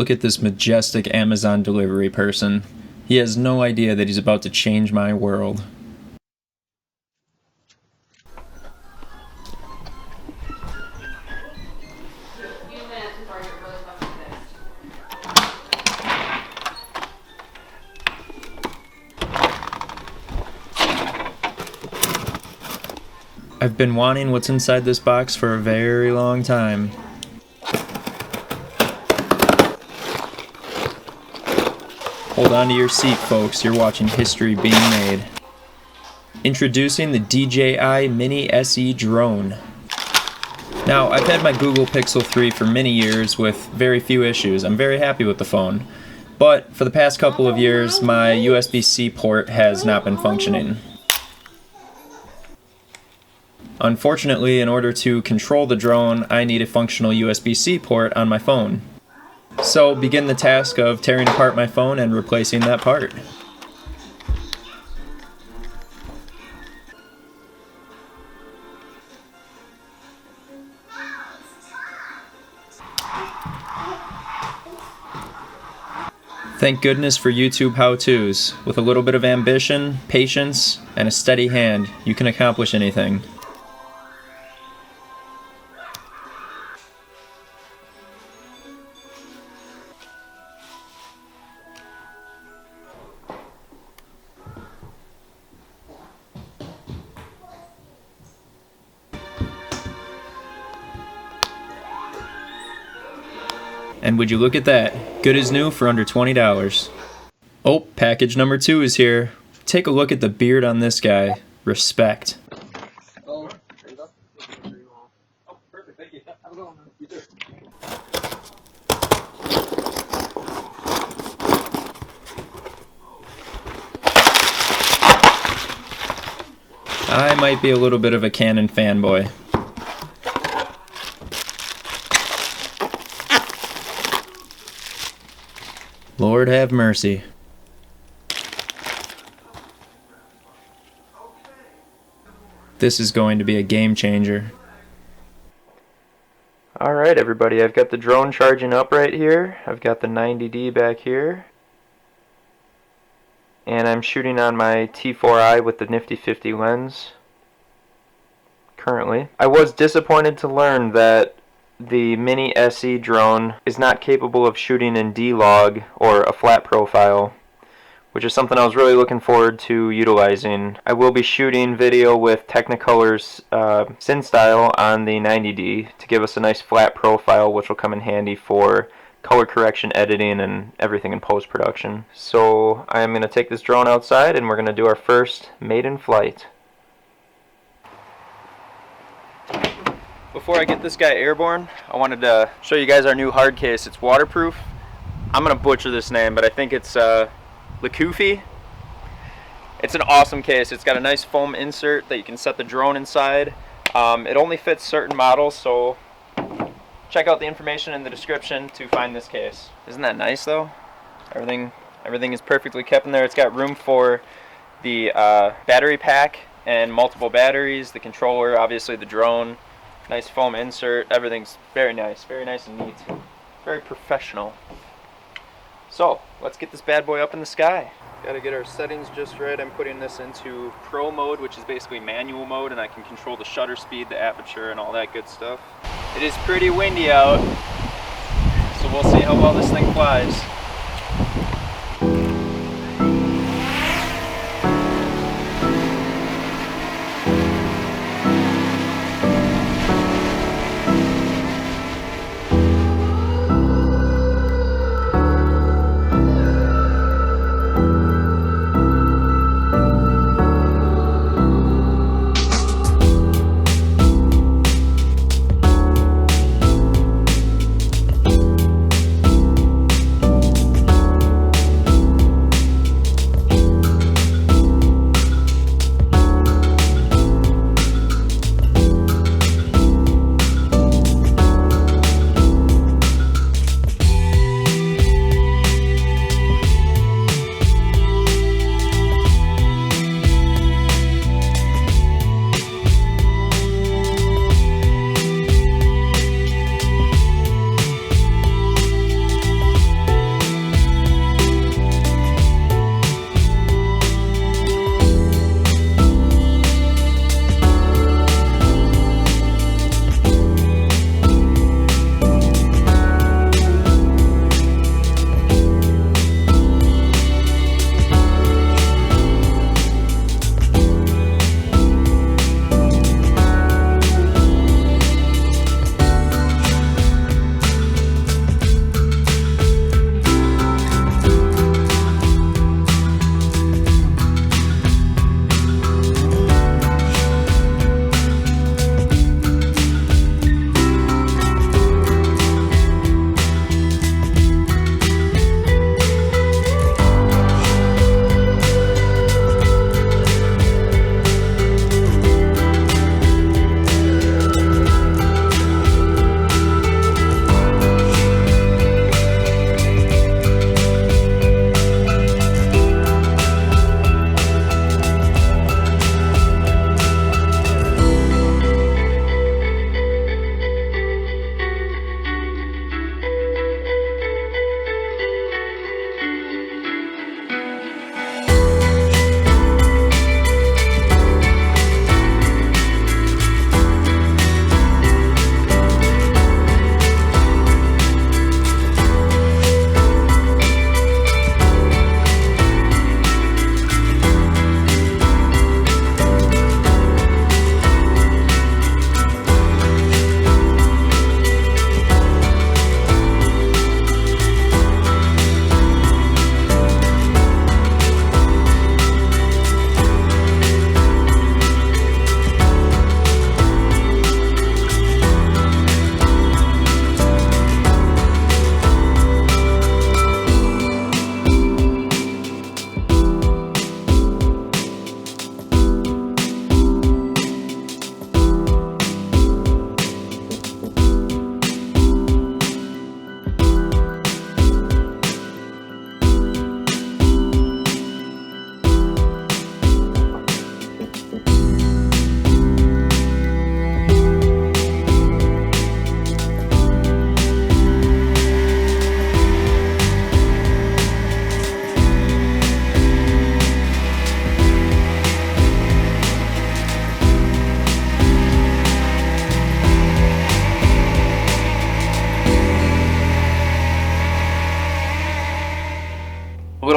Look at this majestic Amazon delivery person. He has no idea that he's about to change my world. I've been wanting what's inside this box for a very long time. Hold on to your seat, folks. You're watching history being made. Introducing the DJI Mini SE drone. Now, I've had my Google Pixel 3 for many years with very few issues. I'm very happy with the phone. But for the past couple of years, my USB-C port has not been functioning. Unfortunately, in order to control the drone, I need a functional USB-C port on my phone. So begin the task of tearing apart my phone and replacing that part. Thank goodness for YouTube how-tos. With a little bit of ambition, patience, and a steady hand, you can accomplish anything. And would you look at that? Good as new for under $20. Oh, package number 2 is here. Take a look at the beard on this guy. Respect. Oh, there you go. Oh, perfect. Thank you. Have a good one, man. You too. I might be a little bit of a Canon fanboy. Lord have mercy. This is going to be a game changer. Alright everybody, I've got the drone charging up right here. I've got the 90D back here. And I'm shooting on my T4i with the nifty 50 lens. Currently. I was disappointed to learn that the Mini SE drone is not capable of shooting in D-Log or a flat profile, which is something I was really looking forward to utilizing. I will be shooting video with Technicolor's SynStyle on the 90D to give us a nice flat profile, which will come in handy for color correction, editing, and everything in post-production. So I'm going to take this drone outside and we're going to do our first maiden flight. Before I get this guy airborne, I wanted to show you guys our new hard case. It's waterproof. I'm going to butcher this name, but I think it's Likufi. It's an awesome case. It's got a nice foam insert that you can set the drone inside. It only fits certain models, so check out the information in the description to find this case. Isn't that nice though? Everything is perfectly kept in there. It's got room for the battery pack and multiple batteries, the controller, obviously the drone. Nice foam insert. Everything's very nice and neat. Very professional. So, let's get this bad boy up in the sky. Gotta get our settings just right. I'm putting this into Pro mode, which is basically manual mode, and I can control the shutter speed, the aperture, and all that good stuff. It is pretty windy out, so we'll see how well this thing flies.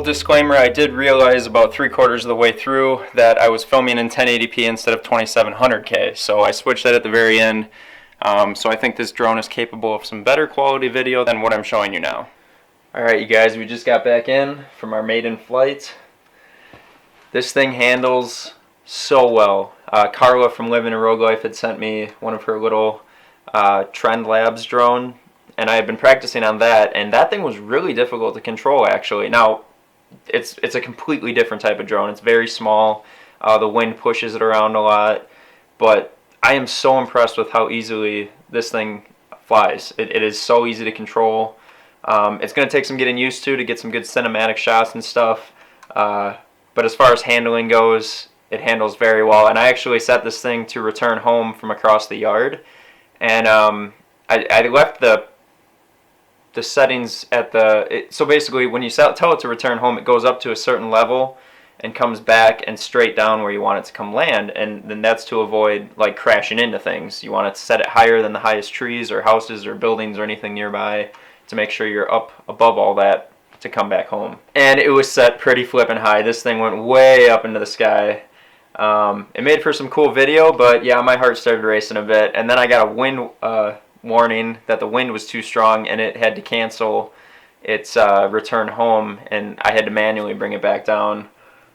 disclaimer, I did realize about 3/4 of the way through that I was filming in 1080p instead of 2700K, so I switched that at the very end. So I think this drone is capable of some better quality video than what I'm showing you now. Alright you guys, we just got back in from our maiden flight. This thing handles so well. Carla from Living a Rogue Life had sent me one of her little Trend Labs drone, and I had been practicing on that, and that thing was really difficult to control actually. Now, it's a completely different type of drone. It's very small. The wind pushes it around a lot, but I am so impressed with how easily this thing flies. It is so easy to control. It's going to take some getting used to get some good cinematic shots and stuff, but as far as handling goes, it handles very well. And I actually set this thing to return home from across the yard, and I left the settings at so basically when you tell it to return home, it goes up to a certain level and comes back and straight down where you want it to come land, and then that's to avoid like crashing into things. You want it to set it higher than the highest trees or houses or buildings or anything nearby to make sure you're up above all that to come back home. And it was set pretty flippin' high. This thing went way up into the sky. It made for some cool video, but yeah, my heart started racing a bit, and then I got a wind warning that the wind was too strong and it had to cancel its return home, and I had to manually bring it back down,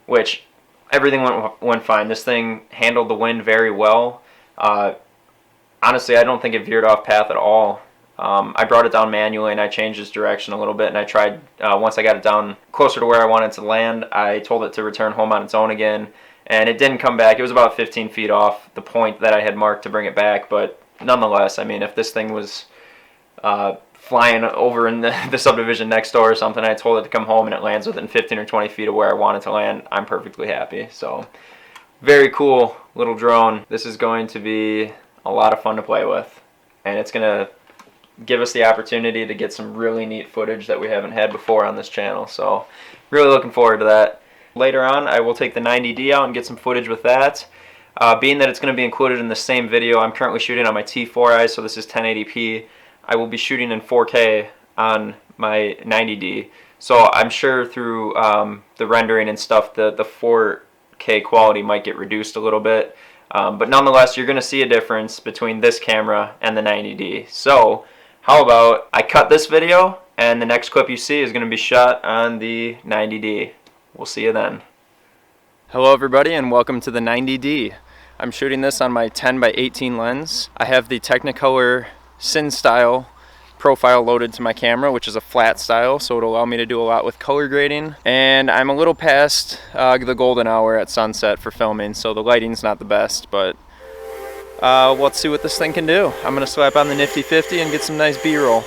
which everything went fine. This thing handled the wind very well. Honestly, I don't think it veered off path at all. I brought it down manually and I changed its direction a little bit, and I tried, once I got it down closer to where I wanted to land, I told it to return home on its own again, and it didn't come back. It was about 15 feet off the point that I had marked to bring it back, but nonetheless, I mean, if this thing was flying over in the subdivision next door or something, I told it to come home and it lands within 15 or 20 feet of where I want it to land, I'm perfectly happy. So, very cool little drone. This is going to be a lot of fun to play with, and it's going to give us the opportunity to get some really neat footage that we haven't had before on this channel. So, really looking forward to that. Later on, I will take the 90D out and get some footage with that. Being that it's going to be included in the same video, I'm currently shooting on my T4i, so this is 1080p. I will be shooting in 4K on my 90D. So I'm sure through the rendering and stuff, the 4K quality might get reduced a little bit. But nonetheless, you're going to see a difference between this camera and the 90D. So how about I cut this video, and the next clip you see is going to be shot on the 90D. We'll see you then. Hello everybody, and welcome to the 90D. I'm shooting this on my 10x18 lens. I have the Technicolor Cine style profile loaded to my camera, which is a flat style, so it'll allow me to do a lot with color grading. And I'm a little past the golden hour at sunset for filming, so the lighting's not the best, but let's see what this thing can do. I'm gonna slap on the nifty 50 and get some nice B-roll.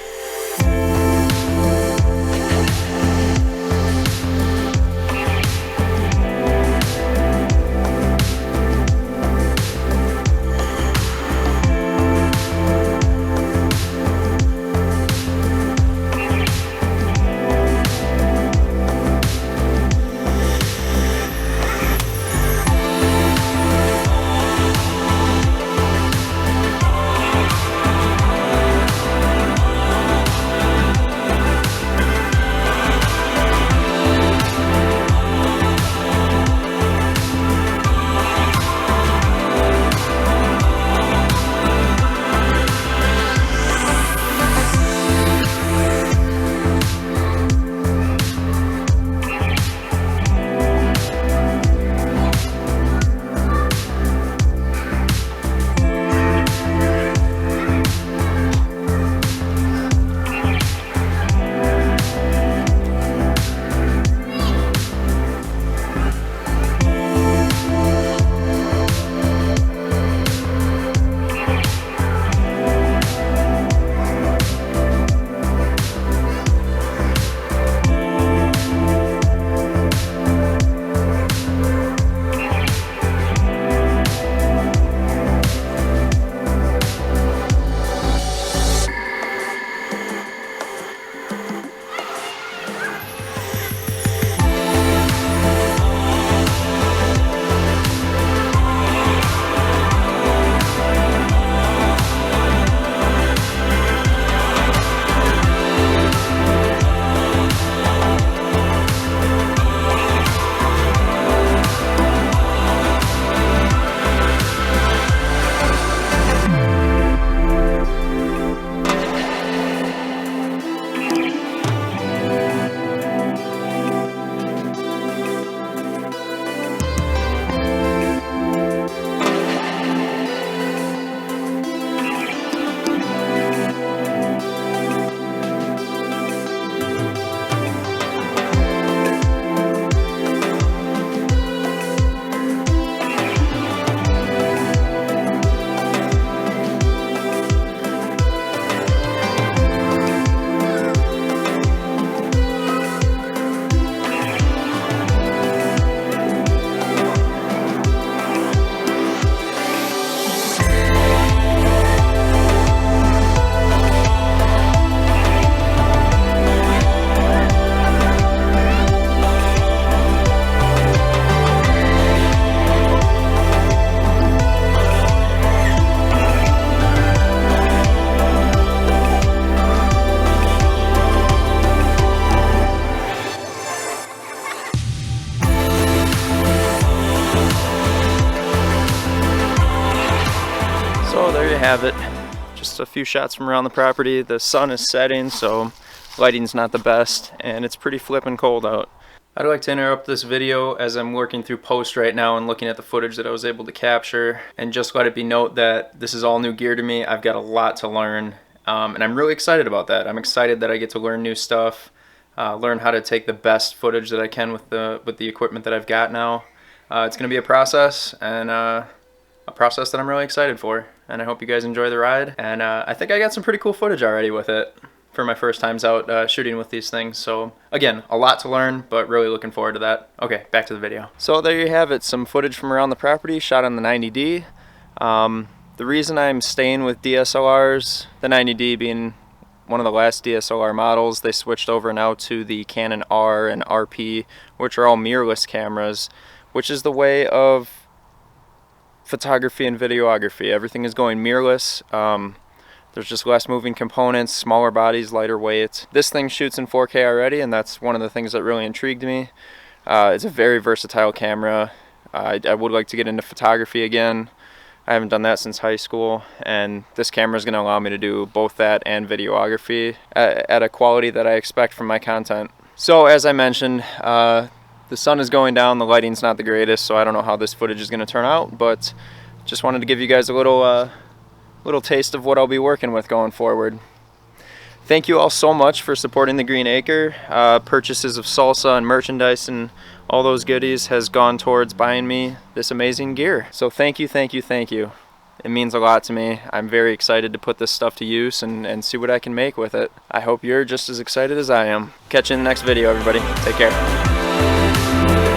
have it. Just a few shots from around the property. The sun is setting, so lighting's not the best, and it's pretty flippin' cold out. I'd like to interrupt this video as I'm working through post right now and looking at the footage that I was able to capture, and just let it be note that this is all new gear to me. I've got a lot to learn, and I'm really excited about that. I'm excited that I get to learn new stuff, learn how to take the best footage that I can with the equipment that I've got now. It's going to be a process, and a process that I'm really excited for, and I hope you guys enjoy the ride. And I think I got some pretty cool footage already with it for my first times out shooting with these things. So again, a lot to learn, but really looking forward to that. Okay, back to the video. So there you have it, some footage from around the property shot on the 90D. The reason I'm staying with DSLRs, the 90D being one of the last DSLR models, they switched over now to the Canon R and RP, which are all mirrorless cameras, which is the way of photography and videography. Everything is going mirrorless. There's just less moving components, smaller bodies, lighter weight. This thing shoots in 4K already, and that's one of the things that really intrigued me. It's a very versatile camera. I would like to get into photography again. I haven't done that since high school, and this camera is going to allow me to do both that and videography at a quality that I expect from my content. So as I mentioned, the sun is going down, the lighting's not the greatest, so I don't know how this footage is going to turn out, but just wanted to give you guys a little taste of what I'll be working with going forward. Thank you all so much for supporting the Green Acre. Purchases of salsa and merchandise and all those goodies has gone towards buying me this amazing gear. So thank you, thank you, thank you. It means a lot to me. I'm very excited to put this stuff to use and see what I can make with it. I hope you're just as excited as I am. Catch you in the next video, everybody. Take care.